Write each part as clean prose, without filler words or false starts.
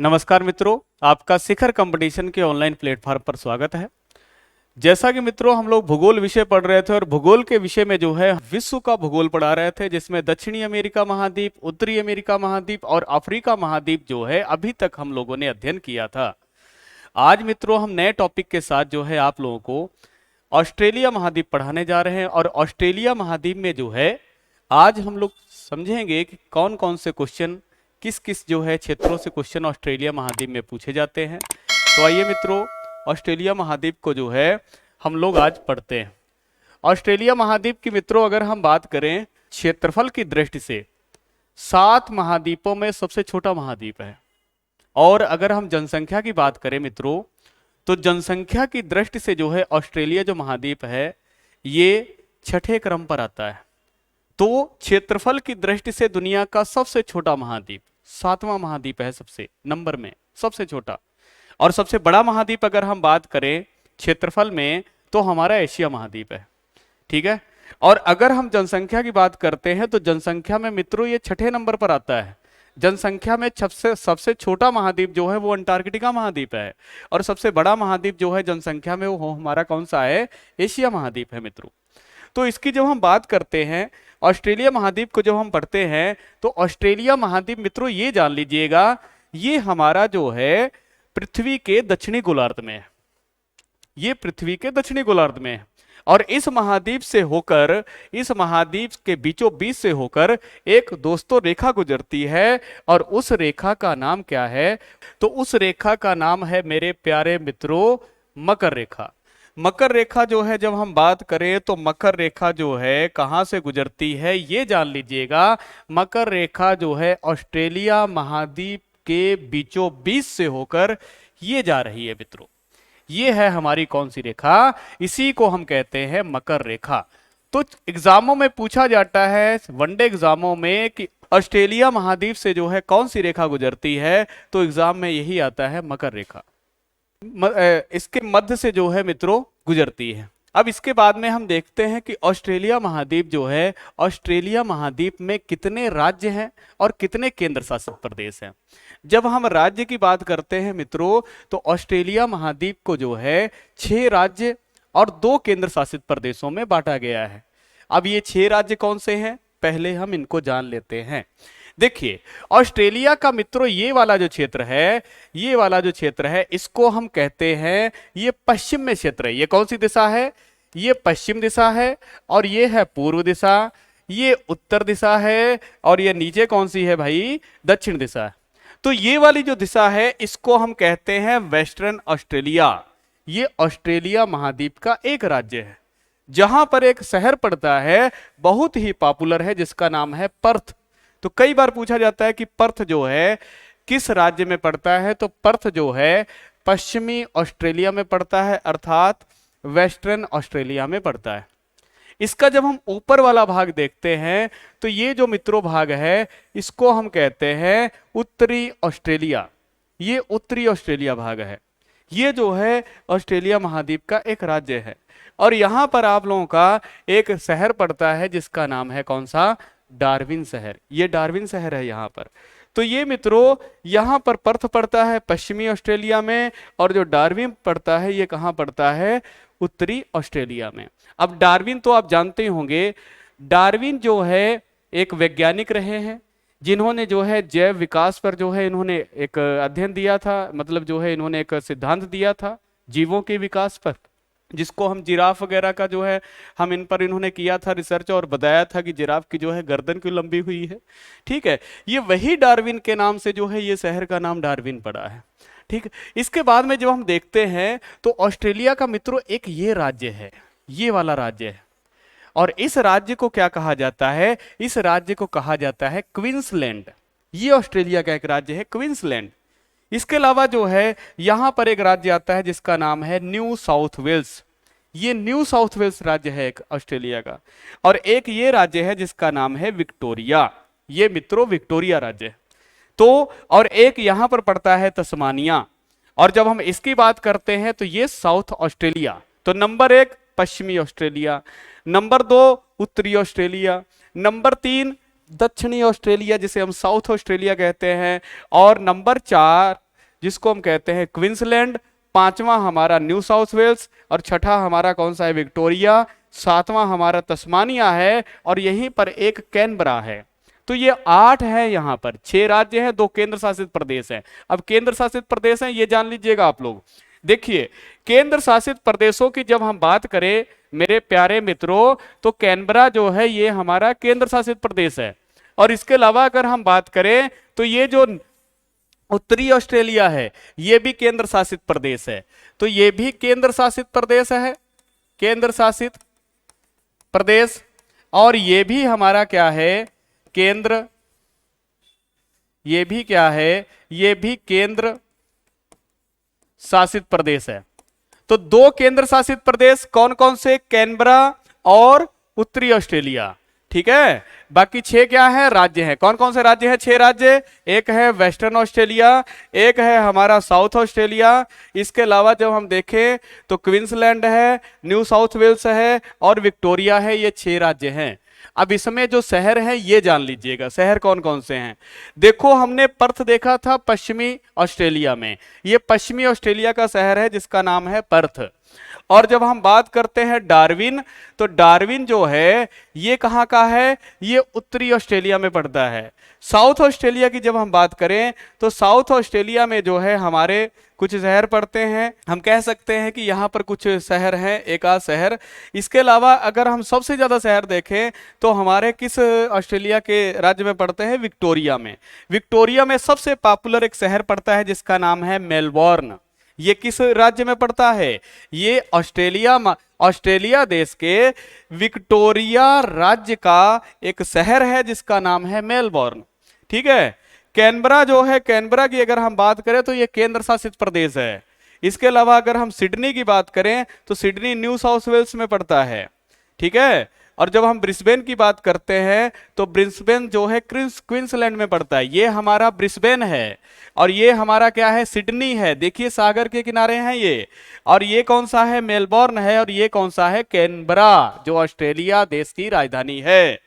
नमस्कार मित्रों, आपका शिखर कंपटीशन के ऑनलाइन प्लेटफॉर्म पर स्वागत है। जैसा कि मित्रों हम लोग भूगोल विषय पढ़ रहे थे और भूगोल के विषय में जो है विश्व का भूगोल पढ़ा रहे थे, जिसमें दक्षिणी अमेरिका महाद्वीप, उत्तरी अमेरिका महाद्वीप और अफ्रीका महाद्वीप जो है अभी तक हम लोगों ने अध्ययन किया था। आज मित्रों हम नए टॉपिक के साथ जो है आप लोगों को ऑस्ट्रेलिया महाद्वीप पढ़ाने जा रहे हैं और ऑस्ट्रेलिया महाद्वीप में जो है आज हम लोग समझेंगे कि कौन कौन से क्वेश्चन किस किस जो है क्षेत्रों से क्वेश्चन ऑस्ट्रेलिया महाद्वीप में पूछे जाते हैं। तो आइए मित्रों ऑस्ट्रेलिया महाद्वीप को जो है हम लोग आज पढ़ते हैं। ऑस्ट्रेलिया महाद्वीप की मित्रों अगर हम बात करें क्षेत्रफल की दृष्टि से 7 महाद्वीपों में सबसे छोटा महाद्वीप है। और अगर हम जनसंख्या की बात करें मित्रों तो जनसंख्या की दृष्टि से जो है ऑस्ट्रेलिया जो महाद्वीप है ये 6ठे क्रम पर आता है। तो क्षेत्रफल की दृष्टि से दुनिया का सबसे छोटा महाद्वीप 7वां महाद्वीप है, सबसे नंबर में सबसे छोटा। और सबसे बड़ा महाद्वीप अगर हम बात करें क्षेत्रफल में तो हमारा एशिया महाद्वीप है, ठीक है। और अगर हम जनसंख्या की बात करते हैं तो जनसंख्या में मित्रों ये 6ठे नंबर पर आता है। जनसंख्या में सबसे छोटा महाद्वीप जो है वो अंटार्कटिका महाद्वीप है और सबसे बड़ा महाद्वीप जो है जनसंख्या में वो हमारा कौन सा है, एशिया महाद्वीप है मित्रों। तो इसकी जब हम बात करते हैं ऑस्ट्रेलिया महाद्वीप को जब हम पढ़ते हैं तो ऑस्ट्रेलिया महाद्वीप मित्रों ये जान लीजिएगा ये हमारा जो है पृथ्वी के दक्षिणी गोलार्ध में है, ये पृथ्वी के दक्षिणी गोलार्ध में है। और इस महाद्वीप से होकर, इस महाद्वीप के बीचों बीच से होकर एक दोस्तों रेखा गुजरती है और उस रेखा का नाम क्या है, तो उस रेखा का नाम है मेरे प्यारे मित्रों मकर रेखा। मकर रेखा जो है जब हम बात करें तो मकर रेखा जो है कहां से गुजरती है ये जान लीजिएगा। मकर रेखा जो है ऑस्ट्रेलिया महाद्वीप के बीचों बीच से होकर ये जा रही है मित्रों। ये है हमारी कौन सी रेखा, इसी को हम कहते हैं मकर रेखा। तो एग्जामों में पूछा जाता है वनडे एग्जामों में कि ऑस्ट्रेलिया महाद्वीप से जो है कौन सी रेखा गुजरती है, तो एग्जाम में यही आता है मकर रेखा। इसके मध्य से जो है मित्रों गुजरती है। अब इसके बाद में हम देखते हैं कि ऑस्ट्रेलिया महाद्वीप जो है, ऑस्ट्रेलिया महाद्वीप में कितने राज्य हैं और कितने केंद्र शासित प्रदेश हैं। जब हम राज्य की बात करते हैं मित्रों तो ऑस्ट्रेलिया महाद्वीप को जो है 6 राज्य और 2 केंद्र शासित प्रदेशों में बांटा गया है। अब ये 6 राज्य कौन से हैं, पहले हम इनको जान लेते हैं। देखिए ऑस्ट्रेलिया का मित्रों ये वाला जो क्षेत्र है, ये वाला जो क्षेत्र है इसको हम कहते हैं ये पश्चिम में क्षेत्र है। ये कौन सी दिशा है, ये पश्चिम दिशा है और ये है पूर्व दिशा, ये उत्तर दिशा है और ये नीचे कौन सी है भाई, दक्षिण दिशा है। तो ये वाली जो दिशा है इसको हम कहते हैं वेस्टर्न ऑस्ट्रेलिया। ये ऑस्ट्रेलिया महाद्वीप का एक राज्य है जहां पर एक शहर पड़ता है बहुत ही पॉपुलर है जिसका नाम है पर्थ। तो कई बार पूछा जाता है कि पर्थ जो है किस राज्य में पड़ता है, तो पर्थ जो है पश्चिमी ऑस्ट्रेलिया में पड़ता है, अर्थात वेस्टर्न ऑस्ट्रेलिया में पड़ता है। इसका जब हम ऊपर वाला भाग देखते हैं तो ये जो मित्रों भाग है इसको हम कहते हैं उत्तरी ऑस्ट्रेलिया। ये उत्तरी ऑस्ट्रेलिया भाग है, ये जो है ऑस्ट्रेलिया महाद्वीप का एक राज्य है। और यहां पर आप लोगों का एक शहर पड़ता है जिसका नाम है कौन सा, डार्विन शहर। ये डार्विन शहर है यहाँ पर। तो ये मित्रों यहाँ पर पर्थ पड़ता है पश्चिमी ऑस्ट्रेलिया में और जो डार्विन पड़ता है ये कहाँ पड़ता है, उत्तरी ऑस्ट्रेलिया में। अब डार्विन तो आप जानते ही होंगे, डार्विन जो है एक वैज्ञानिक रहे हैं जिन्होंने जो है जैव विकास पर जो है इन्होंने एक अध्ययन दिया था, मतलब जो है इन्होंने एक सिद्धांत दिया था जीवों के विकास पर, जिसको हम जिराफ वगैरह का जो है हम इन पर इन्होंने किया था रिसर्च और बताया था कि जिराफ की जो है गर्दन क्यों लंबी हुई है, ठीक है। ये वही डार्विन के नाम से जो है ये शहर का नाम डार्विन पड़ा है, ठीक है। इसके बाद में जब हम देखते हैं तो ऑस्ट्रेलिया का मित्रों एक ये राज्य है, ये वाला राज्य है और इस राज्य को क्या कहा जाता है, इस राज्य को कहा जाता है क्वींसलैंड। ये ऑस्ट्रेलिया का एक राज्य है क्वींसलैंड। इसके अलावा जो है यहां पर एक राज्य आता है जिसका नाम है न्यू साउथ वेल्स। ये न्यू साउथ वेल्स राज्य है एक ऑस्ट्रेलिया का। और एक ये राज्य है जिसका नाम है विक्टोरिया। ये मित्रों विक्टोरिया राज्य है। तो और एक यहां पर पड़ता है तस्मानिया। और जब हम इसकी बात करते हैं तो ये साउथ ऑस्ट्रेलिया। तो नंबर 1 पश्चिमी ऑस्ट्रेलिया, नंबर 2 उत्तरी ऑस्ट्रेलिया, नंबर 3 दक्षिणी ऑस्ट्रेलिया जिसे हम साउथ ऑस्ट्रेलिया कहते हैं, और नंबर 4 जिसको हम कहते हैं क्वींसलैंड, पांचवा हमारा न्यू साउथ वेल्स और छठा हमारा कौन सा है, विक्टोरिया, सातवां हमारा तस्मानिया है और यहीं पर एक कैनबरा है। तो ये 8 है, यहां पर 6 राज्य हैं, 2 केंद्र शासित प्रदेश हैं। अब केंद्र शासित प्रदेश हैं ये जान लीजिएगा आप लोग। देखिए केंद्र शासित प्रदेशों की जब हम बात करें मेरे प्यारे मित्रों, तो कैनबरा जो है ये हमारा केंद्र शासित प्रदेश है। और इसके अलावा अगर हम बात करें तो ये जो उत्तरी ऑस्ट्रेलिया है ये भी केंद्र शासित प्रदेश है। तो ये भी केंद्र शासित प्रदेश है, केंद्र शासित प्रदेश। और ये भी हमारा क्या है, केंद्र, ये भी क्या है, ये भी केंद्र शासित प्रदेश है। तो 2 केंद्र शासित प्रदेश कौन कौन से, कैनबरा और उत्तरी ऑस्ट्रेलिया, ठीक है। बाकी 6 क्या है, राज्य हैं। कौन कौन से राज्य हैं, 6 राज्य, एक है वेस्टर्न ऑस्ट्रेलिया, एक है हमारा साउथ ऑस्ट्रेलिया, इसके अलावा जब हम देखें तो क्वींसलैंड है, न्यू साउथ वेल्स है और विक्टोरिया है, ये 6 राज्य हैं। अब इसमें जो शहर हैं ये जान लीजिएगा, शहर कौन कौन से हैं। देखो हमने पर्थ देखा था पश्चिमी ऑस्ट्रेलिया में, ये पश्चिमी ऑस्ट्रेलिया का शहर है जिसका नाम है पर्थ। और जब हम बात करते हैं डार्विन, तो डार्विन जो है ये कहाँ का है, ये उत्तरी ऑस्ट्रेलिया में पड़ता है। साउथ ऑस्ट्रेलिया की जब हम बात करें तो साउथ ऑस्ट्रेलिया में जो है हमारे कुछ शहर पड़ते हैं, हम कह सकते हैं कि यहाँ पर कुछ शहर हैं, एक आध शहर। इसके अलावा अगर हम सबसे ज्यादा शहर देखें तो हमारे किस ऑस्ट्रेलिया के राज्य में पड़ते हैं, विक्टोरिया में। विक्टोरिया में सबसे पॉपुलर एक शहर पड़ता है जिसका नाम है मेलबोर्न। ये किस राज्य में पड़ता है, ये ऑस्ट्रेलिया देश के विक्टोरिया राज्य का एक शहर है जिसका नाम है मेलबोर्न, ठीक है। कैनबरा जो है, कैनबरा की अगर हम बात करें तो ये केंद्र शासित प्रदेश है। इसके अलावा अगर हम सिडनी की बात करें तो सिडनी न्यू साउथ वेल्स में पड़ता है, ठीक है। और जब हम ब्रिस्बेन की बात करते हैं तो ब्रिस्बेन जो है क्वींसलैंड में पड़ता है, ये हमारा ब्रिस्बेन है। और ये हमारा क्या है, सिडनी है, देखिए सागर के किनारे हैं ये। और ये कौन सा है, मेलबोर्न है। और ये कौन सा है, कैनबरा, जो ऑस्ट्रेलिया देश की राजधानी है।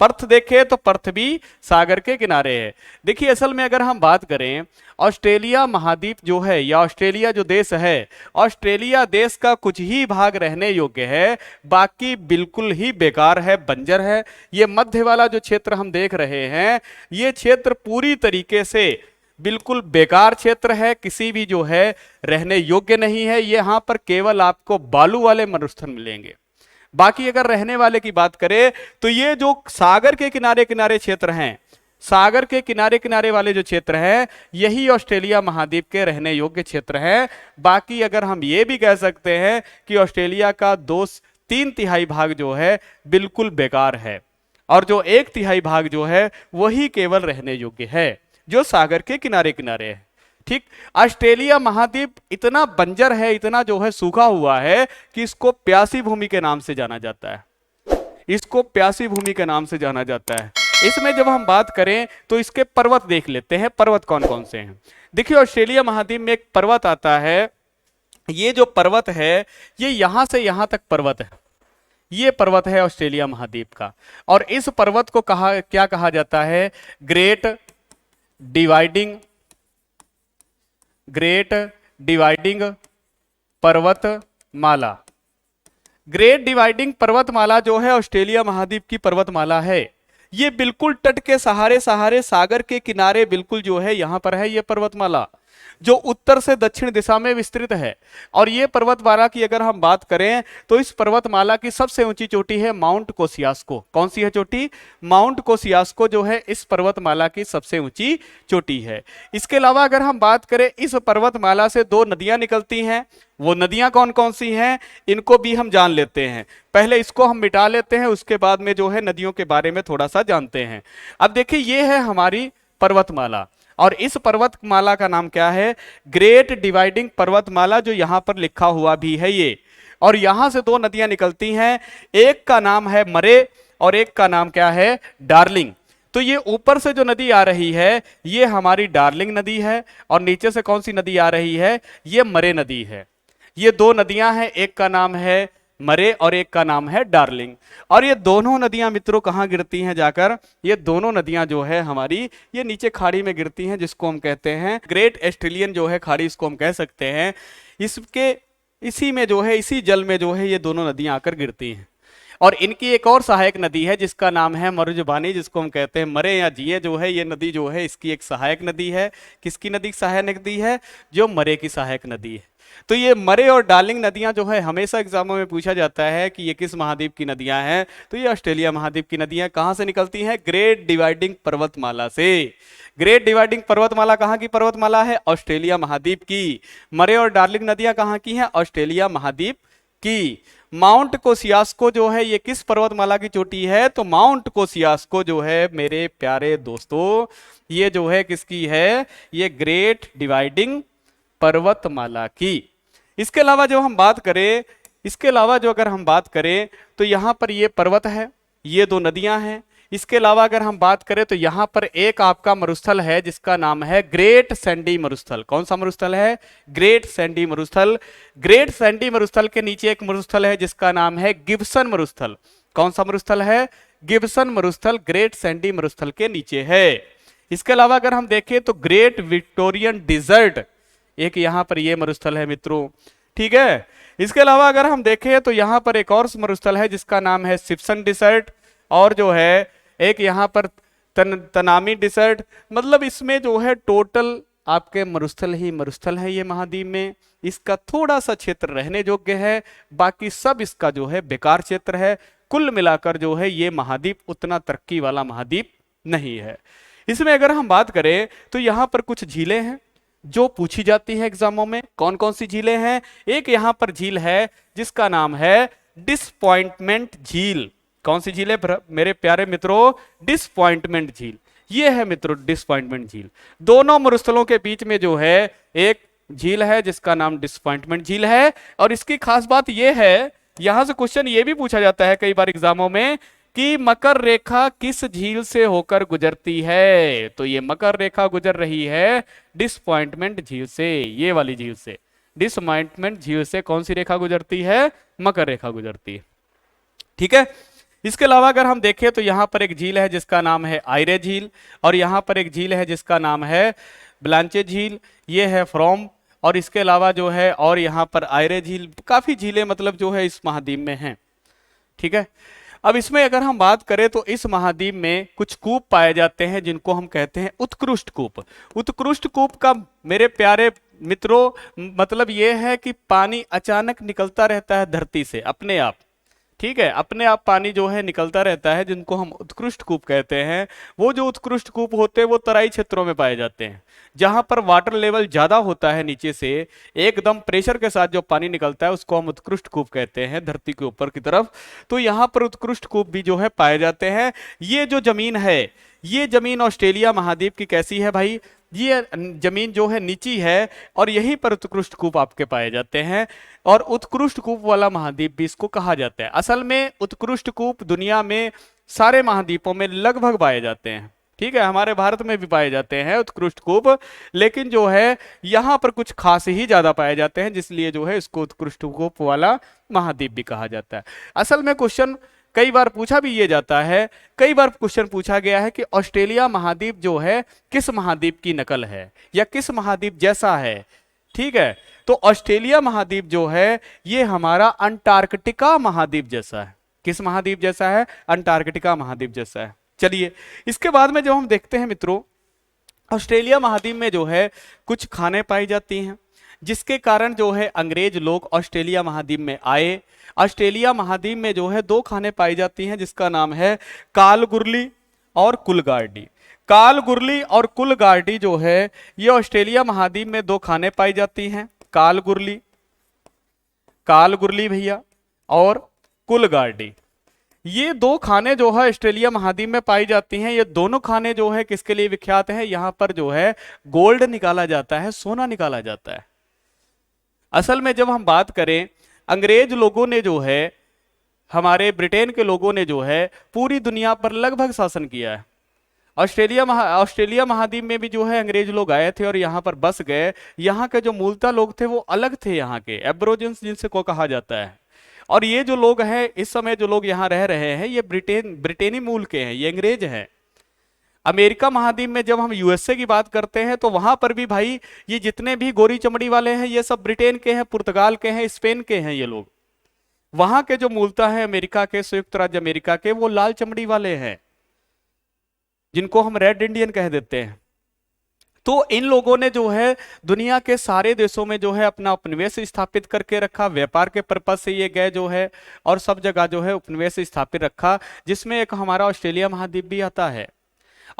पर्थ देखे तो पर्थ भी सागर के किनारे है। देखिए असल में अगर हम बात करें ऑस्ट्रेलिया महाद्वीप जो है या ऑस्ट्रेलिया जो देश है, ऑस्ट्रेलिया देश का कुछ ही भाग रहने योग्य है, बाकी बिल्कुल ही बेकार है, बंजर है। ये मध्य वाला जो क्षेत्र हम देख रहे हैं ये क्षेत्र पूरी तरीके से बिल्कुल बेकार क्षेत्र है, किसी भी जो है रहने योग्य नहीं है। यहाँ पर केवल आपको बालू वाले मरुस्थल मिलेंगे। बाकी अगर रहने वाले की बात करें तो ये जो सागर के किनारे किनारे क्षेत्र हैं, सागर के किनारे किनारे वाले जो क्षेत्र हैं यही ऑस्ट्रेलिया महाद्वीप के रहने योग्य क्षेत्र हैं। बाकी अगर हम ये भी कह सकते हैं कि ऑस्ट्रेलिया का 2/3 भाग जो है बिल्कुल बेकार है और जो 1/3 भाग जो है वही केवल रहने योग्य है, जो सागर के किनारे किनारे है, ठीक। ऑस्ट्रेलिया महाद्वीप इतना बंजर है, इतना जो है सूखा हुआ है कि इसको प्यासी भूमि के नाम से जाना जाता है, इसको प्यासी भूमि के नाम से जाना जाता है। इसमें जब हम बात करें तो इसके पर्वत देख लेते हैं, पर्वत कौन कौन से हैं। देखिए ऑस्ट्रेलिया महाद्वीप में एक पर्वत आता है, ये जो पर्वत है ये यहां से यहां तक पर्वत है, ये पर्वत है ऑस्ट्रेलिया महाद्वीप का। और इस पर्वत को क्या कहा जाता है, ग्रेट डिवाइडिंग पर्वतमाला। ग्रेट डिवाइडिंग पर्वतमाला जो है ऑस्ट्रेलिया महाद्वीप की पर्वतमाला है। ये बिल्कुल तट के सहारे सहारे सागर के किनारे बिल्कुल जो है यहां पर है ये पर्वतमाला, जो उत्तर से दक्षिण दिशा में विस्तृत है। और ये पर्वतमाला की अगर हम बात करें तो इस पर्वतमाला की सबसे ऊंची चोटी है माउंट कोसियास्को। कौन सी है चोटी, माउंट कोसियास्को जो है इस पर्वतमाला की सबसे ऊंची चोटी है। इसके अलावा अगर हम बात करें इस पर्वतमाला से 2 नदियां निकलती हैं, वो नदियां कौन कौन सी हैं इनको भी हम जान लेते हैं। पहले इसको हम मिटा लेते हैं, उसके बाद में जो है नदियों के बारे में थोड़ा सा जानते हैं। अब देखिए ये है हमारी पर्वतमाला और इस पर्वतमाला का नाम क्या है, ग्रेट डिवाइडिंग पर्वतमाला, जो यहां पर लिखा हुआ भी है ये। और यहां से 2 नदियां निकलती हैं, एक का नाम है मरे और एक का नाम क्या है, डार्लिंग। तो ये ऊपर से जो नदी आ रही है ये हमारी डार्लिंग नदी है और नीचे से कौन सी नदी आ रही है, ये मरे नदी है। ये 2 नदियां हैं, एक का नाम है मरे और एक का नाम है डार्लिंग। और ये दोनों नदियां मित्रों कहाँ गिरती हैं जाकर, ये दोनों नदियां जो है हमारी ये नीचे खाड़ी में गिरती हैं, जिसको हम कहते हैं ग्रेट ऑस्ट्रेलियन जो है खाड़ी, इसको हम कह सकते हैं। इसके इसी में जो है, इसी जल में जो है ये दोनों नदियां आकर गिरती हैं। और इनकी एक और सहायक नदी है जिसका नाम है मरुजबानी, जिसको हम कहते हैं मरे या जिए जो है, ये नदी जो है इसकी एक सहायक नदी है। किसकी नदी सहायक नदी है? जो मरे की सहायक नदी है। तो ये मरे और डार्लिंग नदियां जो है हमेशा एग्जामों में पूछा जाता है कि ये किस महाद्वीप की नदियां हैं, तो ये ऑस्ट्रेलिया महाद्वीप की नदियां। कहां से निकलती हैं? ग्रेट डिवाइडिंग पर्वतमाला से। ग्रेट डिवाइडिंग पर्वतमाला कहां की पर्वतमाला है? ऑस्ट्रेलिया महाद्वीप की। मरे और डार्लिंग नदियां कहां की हैं? ऑस्ट्रेलिया महाद्वीप की। माउंट कोसियास्को जो है ये किस पर्वतमाला की चोटी है? तो माउंट कोसियास्को जो है मेरे प्यारे दोस्तों, ये जो है किसकी है? ये ग्रेट डिवाइडिंग पर्वतमाला की। इसके अलावा जो हम बात करें, इसके अलावा जो अगर हम बात करें तो यहां पर ये पर्वत है, ये दो नदियां हैं। इसके अलावा अगर हम बात करें तो यहां पर एक आपका मरुस्थल है जिसका नाम है ग्रेट सैंडी मरुस्थल। कौन सा मरुस्थल है? ग्रेट सैंडी मरुस्थल। ग्रेट सैंडी मरुस्थल के नीचे एक मरुस्थल है जिसका नाम है गिब्सन मरुस्थल। कौन सा मरुस्थल है? गिब्सन मरुस्थल ग्रेट सैंडी मरुस्थल के नीचे है। इसके अलावा अगर हम देखें तो ग्रेट विक्टोरियन डिजर्ट, एक यहां पर ये मरुस्थल है मित्रों, ठीक है। इसके अलावा अगर हम देखें तो यहां पर एक और मरुस्थल है जिसका नाम है सिप्सन डिसर्ट, और जो है एक यहां पर तनामी डिसर्ट। मतलब इसमें जो है टोटल आपके मरुस्थल ही मरुस्थल है ये महाद्वीप में। इसका थोड़ा सा क्षेत्र रहने योग्य है, बाकी सब इसका जो है बेकार क्षेत्र है। कुल मिलाकर जो है ये महाद्वीप उतना तरक्की वाला महाद्वीप नहीं है। इसमें अगर हम बात करें तो यहां पर कुछ झीलें हैं जो पूछी जाती है एग्जामों में। कौन कौन सी झीलें हैं? एक यहां पर झील है जिसका नाम है डिसपॉइंटमेंट झील। कौन सी झील है मेरे प्यारे मित्रों? डिसपॉइंटमेंट झील। ये है मित्रों डिसपॉइंटमेंट झील। दोनों मरुस्थलों के बीच में जो है एक झील है जिसका नाम डिसपॉइंटमेंट झील है। और इसकी खास बात यह है, यहां से क्वेश्चन ये भी पूछा जाता है कई बार एग्जामों में कि मकर रेखा किस झील से होकर गुजरती है? तो ये मकर रेखा गुजर रही है डिसपॉइंटमेंट झील से, ये वाली झील से। डिसपॉइंटमेंट झील से कौन सी रेखा गुजरती है? मकर रेखा गुजरती है, ठीक है। इसके अलावा अगर हम देखें तो यहां पर एक झील है जिसका नाम है आयरे झील, और यहां पर एक झील है जिसका नाम है ब्लांचे झील, ये है फ्रॉम। और इसके अलावा जो है और यहां पर आयरे झील, काफी झीलें मतलब जो है इस महाद्वीप में हैं, ठीक है। अब इसमें अगर हम बात करें तो इस महाद्वीप में कुछ कूप पाए जाते हैं जिनको हम कहते हैं उत्कृष्ट कूप। उत्कृष्ट कूप का मेरे प्यारे मित्रों मतलब यह है कि पानी अचानक निकलता रहता है धरती से अपने आप, ठीक है, अपने आप पानी जो है निकलता रहता है, जिनको हम उत्कृष्ट कूप कहते हैं। वो जो उत्कृष्ट कूप होते हैं वो तराई क्षेत्रों में पाए जाते हैं, जहां पर वाटर लेवल ज्यादा होता है, नीचे से एकदम प्रेशर के साथ जो पानी निकलता है उसको हम उत्कृष्ट कूप कहते हैं धरती के ऊपर की तरफ। तो यहाँ पर उत्कृष्ट कूप भी जो है पाए जाते हैं। ये जो जमीन है, ये जमीन ऑस्ट्रेलिया महाद्वीप की कैसी है भाई? ये जमीन जो है नीची है, और यहीं पर उत्कृष्ट कूप आपके पाए जाते हैं। और उत्कृष्ट कूप वाला महाद्वीप भी इसको कहा जाता है। असल में उत्कृष्ट कूप दुनिया में सारे महाद्वीपों में लगभग पाए जाते हैं, ठीक है। हमारे भारत में भी पाए जाते हैं उत्कृष्ट कूप, लेकिन जो है यहाँ पर कुछ खास ही ज्यादा पाए जाते हैं, जिसलिए जो है इसको उत्कृष्ट कूप वाला महाद्वीप भी कहा जाता है। असल में क्वेश्चन कई बार पूछा भी ये जाता है, कई बार क्वेश्चन पूछा गया है कि ऑस्ट्रेलिया महाद्वीप जो है किस महाद्वीप की नकल है या किस महाद्वीप जैसा है, ठीक है। तो ऑस्ट्रेलिया महाद्वीप जो है ये हमारा अंटार्कटिका महाद्वीप जैसा है। किस महाद्वीप जैसा है? अंटार्कटिका महाद्वीप जैसा है। चलिए इसके बाद में जो हम देखते हैं मित्रों, ऑस्ट्रेलिया महाद्वीप में जो है कुछ खाने पाई जाती हैं, जिसके कारण जो है अंग्रेज लोग ऑस्ट्रेलिया महाद्वीप में आए। ऑस्ट्रेलिया महाद्वीप में जो है दो खाने पाई जाती हैं जिसका नाम है कालगुरली और कुलगार्डी। कालगुरली और कुलगार्डी जो है ये ऑस्ट्रेलिया महाद्वीप में दो खाने पाई जाती हैं, कालगुरली, कालगुरली भैया, और कुलगार्डी। ये दो खाने जो है ऑस्ट्रेलिया महाद्वीप में पाई जाती हैं। ये दोनों खाने जो है किसके लिए विख्यात हैं? यहां पर जो है गोल्ड निकाला जाता है, सोना निकाला जाता है। असल में जब हम बात करें, अंग्रेज लोगों ने जो है, हमारे ब्रिटेन के लोगों ने जो है पूरी दुनिया पर लगभग शासन किया है। ऑस्ट्रेलिया महाद्वीप में भी जो है अंग्रेज लोग आए थे और यहाँ पर बस गए। यहाँ के जो मूलतः लोग थे वो अलग थे, यहाँ के एब्रोजिन्स जिनसे को कहा जाता है। और ये जो लोग हैं इस समय जो लोग यहाँ रह रहे हैं ये ब्रिटेनी मूल के हैं, ये अंग्रेज हैं। अमेरिका महाद्वीप में जब हम यूएसए की बात करते हैं तो वहां पर भी भाई ये जितने भी गोरी चमड़ी वाले हैं ये सब ब्रिटेन के हैं, पुर्तगाल के हैं, स्पेन के हैं ये लोग। वहां के जो मूलतः है अमेरिका के, संयुक्त राज्य अमेरिका के, वो लाल चमड़ी वाले हैं जिनको हम रेड इंडियन कह देते हैं। तो इन लोगों ने जो है दुनिया के सारे देशों में जो है अपना उपनिवेश स्थापित करके रखा, व्यापार के पर्पज से ये गए जो है, और सब जगह जो है उपनिवेश स्थापित रखा, जिसमें एक हमारा ऑस्ट्रेलिया महाद्वीप भी आता है।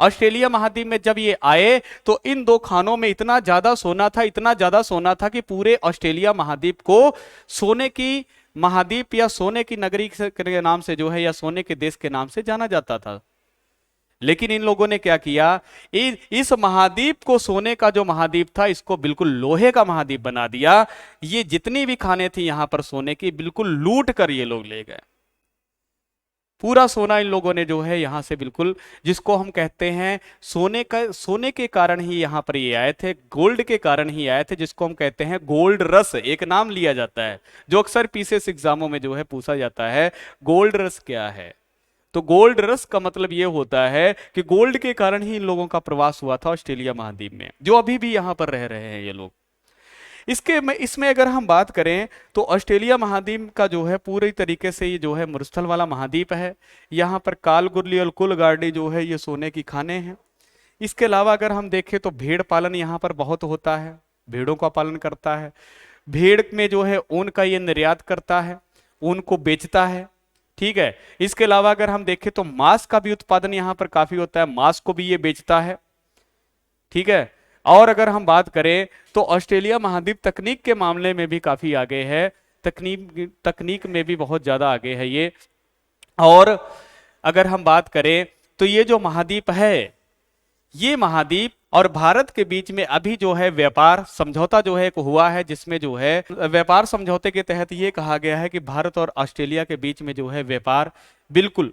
ऑस्ट्रेलिया महाद्वीप में जब ये आए तो इन दो खानों में इतना ज्यादा सोना था, इतना ज्यादा सोना था कि पूरे ऑस्ट्रेलिया महाद्वीप को सोने की महाद्वीप या सोने की नगरी के नाम से जो है, या सोने के देश के नाम से जाना जाता था। लेकिन इन लोगों ने क्या किया, इस महाद्वीप को, सोने का जो महाद्वीप था, इसको बिल्कुल लोहे का महाद्वीप बना दिया। ये जितनी भी खाने थी यहां पर सोने की, बिल्कुल लूट कर ये लोग ले गए। पूरा सोना इन लोगों ने जो है यहां से बिल्कुल, जिसको हम कहते हैं सोने के कारण ही यहां पर ये आए थे, गोल्ड के कारण ही आए थे, जिसको हम कहते हैं गोल्ड रश, एक नाम लिया जाता है जो अक्सर पीसीएस एग्जामों में जो है पूछा जाता है, गोल्ड रश क्या है। तो गोल्ड रश का मतलब ये होता है कि गोल्ड के कारण ही इन लोगों का प्रवास हुआ था ऑस्ट्रेलिया महाद्वीप में, जो अभी भी यहां पर रह रहे हैं ये लोग। इसमें अगर हम बात करें तो ऑस्ट्रेलिया महाद्वीप का जो है पूरी तरीके से ये जो है मरुस्थल वाला महाद्वीप है। यहाँ पर कालगुरली और कुलगार्डी जो है ये सोने की खाने हैं। इसके अलावा अगर हम देखें तो भेड़ पालन यहाँ पर बहुत होता है, भेड़ों का पालन करता है। भेड़ में जो है ऊन का ये निर्यात करता है, ऊन को बेचता है, ठीक है। इसके अलावा अगर हम देखें तो मांस का भी उत्पादन यहाँ पर काफी होता है, मांस को भी ये बेचता है, ठीक है। और अगर हम बात करें तो ऑस्ट्रेलिया महाद्वीप तकनीक के मामले में भी काफी आगे है, तकनीक में भी बहुत ज्यादा आगे है ये। और अगर हम बात करें तो ये जो महाद्वीप है, ये महाद्वीप और भारत के बीच में अभी जो है व्यापार समझौता जो है एक हुआ है, जिसमें जो है व्यापार समझौते के तहत ये कहा गया है कि भारत और ऑस्ट्रेलिया के बीच में जो है व्यापार बिल्कुल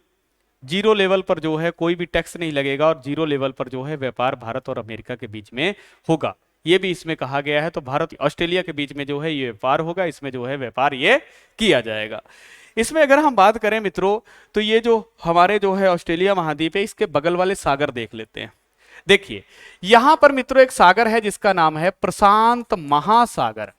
जीरो लेवल पर जो है, कोई भी टैक्स नहीं लगेगा और जीरो लेवल पर जो है व्यापार भारत और अमेरिका के बीच में होगा, ये भी इसमें कहा गया है। तो भारत ऑस्ट्रेलिया के बीच में जो है ये व्यापार होगा, इसमें जो है व्यापार ये किया जाएगा। इसमें अगर हम बात करें मित्रों तो ये जो हमारे जो है ऑस्ट्रेलिया महाद्वीप है, इसके बगल वाले सागर देख लेते हैं। देखिए यहां पर मित्रों एक सागर है जिसका नाम है प्रशांत महासागर।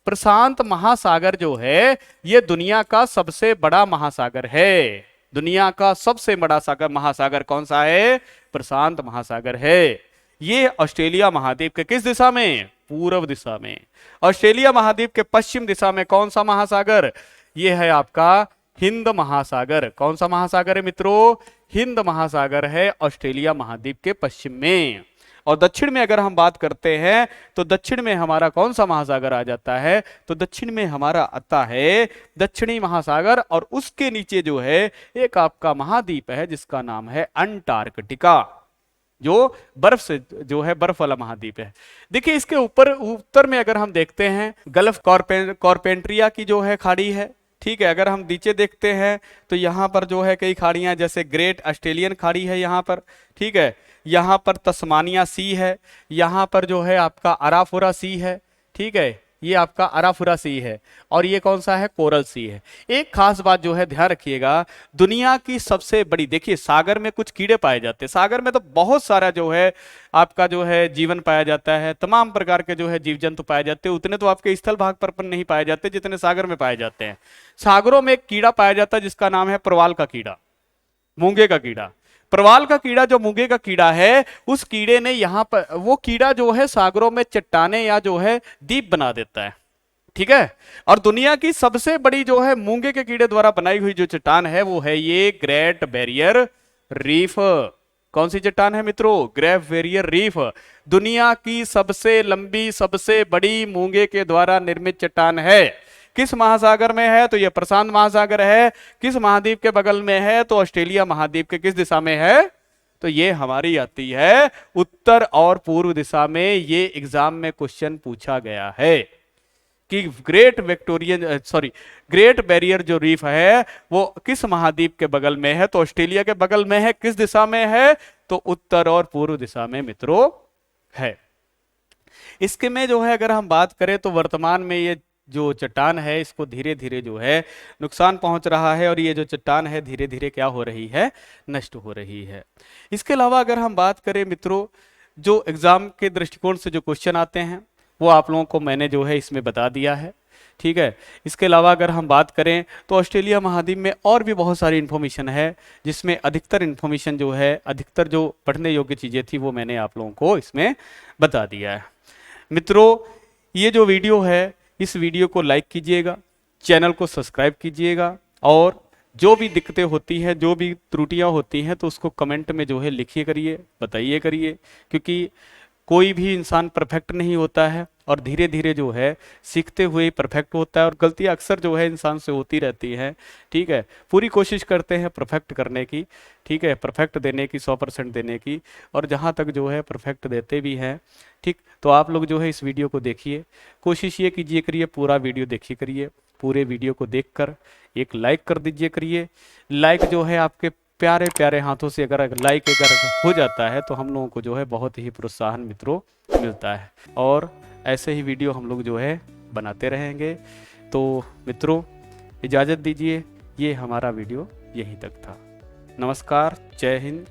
प्रशांत महासागर जो है ये दुनिया का सबसे बड़ा महासागर है। दुनिया का सबसे बड़ा सागर महासागर कौन सा है? प्रशांत महासागर है। ये ऑस्ट्रेलिया महाद्वीप के किस दिशा में? पूर्व दिशा में। ऑस्ट्रेलिया महाद्वीप के पश्चिम दिशा में कौन सा महासागर? ये है आपका हिंद महासागर। कौन सा महासागर है मित्रों? हिंद महासागर है ऑस्ट्रेलिया महाद्वीप के पश्चिम में। और दक्षिण में अगर हम बात करते हैं तो दक्षिण में हमारा कौन सा महासागर आ जाता है? तो दक्षिण में हमारा आता है दक्षिणी महासागर, और उसके नीचे जो है एक आपका महाद्वीप है जिसका नाम है अंटार्कटिका, जो बर्फ से जो है बर्फ वाला महाद्वीप है। देखिए इसके ऊपर उत्तर में अगर हम देखते हैं गल्फ कॉर्पेंट्रिया की जो है खाड़ी है, ठीक है। अगर हम नीचे देखते हैं तो यहाँ पर जो है कई खाड़ियां, जैसे ग्रेट ऑस्ट्रेलियन खाड़ी है यहाँ पर, ठीक है। यहाँ पर तस्मानिया सी है, यहाँ पर जो है आपका अराफुरा सी है, ठीक है। ये आपका अराफुरा सी है, और ये कौन सा है? कोरल सी है। एक खास बात जो है ध्यान रखिएगा, दुनिया की सबसे बड़ी, देखिए सागर में कुछ कीड़े पाए जाते हैं, सागर में तो बहुत सारा जो है आपका जो है जीवन पाया जाता है, तमाम प्रकार के जो है जीव जंतु पाए जाते हैं। उतने तो आपके स्थल भाग पर नहीं पाए जाते जितने सागर में पाए जाते हैं। सागरों में एक कीड़ा पाया जाता है जिसका नाम है प्रवाल का कीड़ा, मूंगे का कीड़ा। प्रवाल का कीड़ा जो मूंगे का कीड़ा है, उस कीड़े ने यहाँ पर, वो कीड़ा जो है सागरों में चट्टाने या जो है द्वीप बना देता है, ठीक है। और दुनिया की सबसे बड़ी जो है मूंगे के कीड़े द्वारा बनाई हुई जो चट्टान है वो है ये ग्रेट बैरियर रीफ। कौन सी चट्टान है मित्रों? Great barrier reef. दुनिया की सबसे लंबी, सबसे बड़ी मूंगे के द्वारा निर्मित चट्टान है। किस महासागर में है? तो यह प्रशांत महासागर है। किस महाद्वीप के बगल में है? तो ऑस्ट्रेलिया महाद्वीप के किस दिशा में है? तो ये हमारी आती है उत्तर और पूर्व दिशा में। ये एग्जाम में क्वेश्चन पूछा गया है कि ग्रेट बैरियर जो रीफ है वो किस महाद्वीप के बगल में है? तो ऑस्ट्रेलिया के बगल में है। किस दिशा में है? तो उत्तर और पूर्व दिशा में मित्रों है। इसके में जो है अगर हम बात करें तो वर्तमान में ये जो चट्टान है इसको धीरे धीरे जो है नुकसान पहुंच रहा है, और ये जो चट्टान है धीरे धीरे क्या हो रही है, नष्ट हो रही है। इसके अलावा अगर हम बात करें मित्रों, जो एग्जाम के दृष्टिकोण से जो क्वेश्चन आते हैं वो आप लोगों को मैंने जो है इसमें बता दिया है, ठीक है। इसके अलावा अगर हम बात करें तो ऑस्ट्रेलिया महाद्वीप में और भी बहुत सारी इन्फॉर्मेशन है, जिसमें अधिकतर इन्फॉर्मेशन जो है, अधिकतर जो पढ़ने योग्य चीज़ें थी वो मैंने आप लोगों को इसमें बता दिया है। मित्रों, ये जो वीडियो है इस वीडियो को लाइक कीजिएगा, चैनल को सब्सक्राइब कीजिएगा, और जो भी दिक्कतें होती हैं, जो भी त्रुटियां होती हैं, तो उसको कमेंट में जो है लिखिए करिए, बताइए करिए, क्योंकि कोई भी इंसान परफेक्ट नहीं होता है, और धीरे धीरे जो है सीखते हुए परफेक्ट होता है, और गलतियां अक्सर जो है इंसान से होती रहती हैं, ठीक है। पूरी कोशिश करते हैं परफेक्ट करने की, ठीक है, परफेक्ट देने की, 100% देने की, और जहां तक जो है परफेक्ट देते भी हैं, ठीक। तो आप लोग जो है इस वीडियो को देखिए, कोशिश ये कीजिए करिए पूरा वीडियो देखिए करिए, पूरे वीडियो को देखकर एक लाइक कर दीजिए करिए। लाइक जो है आपके प्यारे प्यारे हाथों से अगर लाइक अगर हो जाता है तो हम लोगों को जो है बहुत ही प्रोत्साहन मित्रों मिलता है, और ऐसे ही वीडियो हम लोग जो है बनाते रहेंगे। तो मित्रों इजाज़त दीजिए, ये हमारा वीडियो यहीं तक था। नमस्कार, जय हिंद,